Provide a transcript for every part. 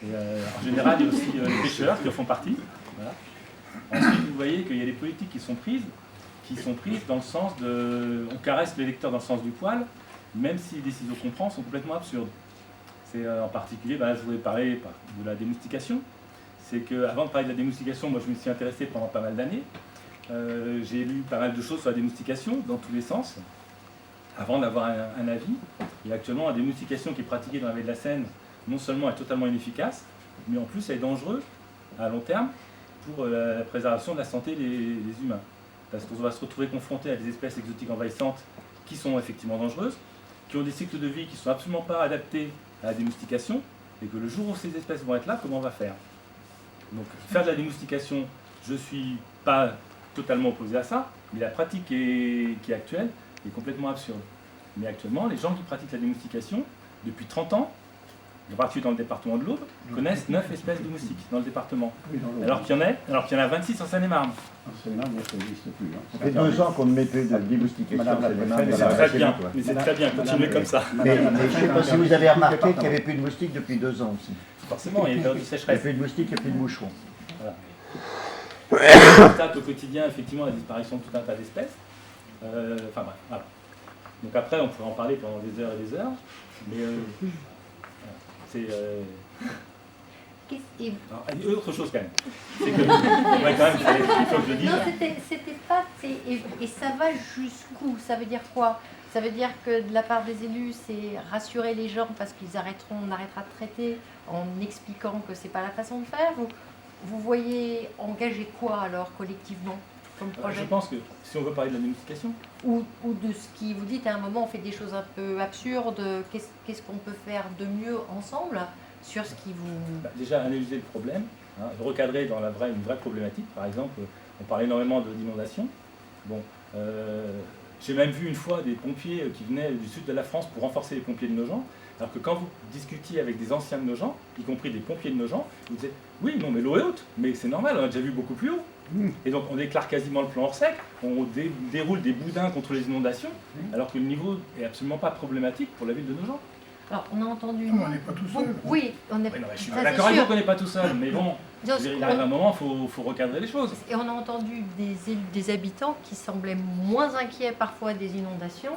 Et, en général, il y a aussi les pêcheurs qui en font partie. Voilà. Ensuite, vous voyez qu'il y a des politiques qui sont prises dans le sens de... On caresse les lecteurs dans le sens du poil, même si les décisions qu'on prend sont complètement absurdes. C'est en particulier, je voulais parler de la démoustication. C'est qu'avant de parler de la démoustication, moi je me suis intéressé pendant pas mal d'années. J'ai lu pas mal de choses sur la démoustication, dans tous les sens, avant d'avoir un avis. Et actuellement, la démoustication qui est pratiquée dans la baie de la Seine, non seulement est totalement inefficace, mais en plus elle est dangereuse à long terme pour la préservation de la santé des humains. Parce qu'on va se retrouver confronté à des espèces exotiques envahissantes qui sont effectivement dangereuses, qui ont des cycles de vie qui ne sont absolument pas adaptés à la démoustication, et que le jour où ces espèces vont être là, comment on va faire? Donc faire de la démoustication, je ne suis pas totalement opposé à ça, mais la pratique qui est actuelle est complètement absurde. Mais actuellement, les gens qui pratiquent la démoustication, depuis 30 ans, en particulier dans le département de l'Aube, connaissent 9 espèces de moustiques dans le département. Alors qu'il y en a 26 en Seine-et-Marne. En Seine-et-Marne, ça n'existe plus. Ça fait 2 ans qu'on ne met plus de démoustication. C'est très bien, mais c'est très bien, continuez comme ça. Mais je ne sais pas si vous avez remarqué qu'il n'y avait plus de moustiques depuis 2 ans aussi. Forcément, il y a une période de Il n'y a sécheresse. plus de moustiques, il n'y a plus de moucherons. Voilà. On constate au quotidien effectivement la disparition de tout un tas d'espèces. Enfin bref, voilà. Donc après, on pourrait en parler pendant des heures et des heures, mais c'est... autre chose quand même. C'est que, ouais, quand même, il faut que je le dise. Non, c'était pas... Et ça va jusqu'où? Ça veut dire quoi? Ça veut dire que de la part des élus, c'est rassurer les gens parce qu'ils arrêteront, on arrêtera de traiter en expliquant que c'est pas la façon de faire. Vous voyez engager quoi alors collectivement comme projet? Je pense que si on veut parler de la démoustication... Ou de ce qui vous dites, à un moment on fait des choses un peu absurdes, qu'est-ce qu'on peut faire de mieux ensemble sur ce qui vous... Déjà analyser le problème, recadrer dans une vraie problématique. Par exemple, on parle énormément d'inondations. Bon, j'ai même vu une fois des pompiers qui venaient du sud de la France pour renforcer les pompiers de Nogent, alors que quand vous discutiez avec des anciens de Nogent, y compris des pompiers de Nogent, vous disaient « Oui, non, mais l'eau est haute, mais c'est normal, on a déjà vu beaucoup plus haut. » Et donc on déclare quasiment le plan hors sec, on déroule des boudins contre les inondations, alors que le niveau n'est absolument pas problématique pour la ville de Nogent. Alors on a entendu... Non, on n'est pas tout seul. Oui, on est... Oui, non, je suis d'accord avec vous qu'on n'est pas tout seul, mais bon, il arrive un moment, il faut recadrer les choses. Et on a entendu des habitants qui semblaient moins inquiets parfois des inondations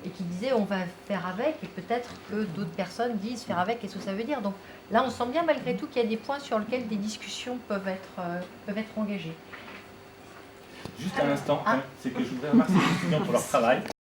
et qui disaient on va faire avec, et peut-être que d'autres personnes disent faire avec, qu'est-ce que ça veut dire. Donc là on sent bien malgré tout qu'il y a des points sur lesquels des discussions peuvent être engagées. Juste un instant, c'est que je voudrais remercier les étudiants pour leur travail.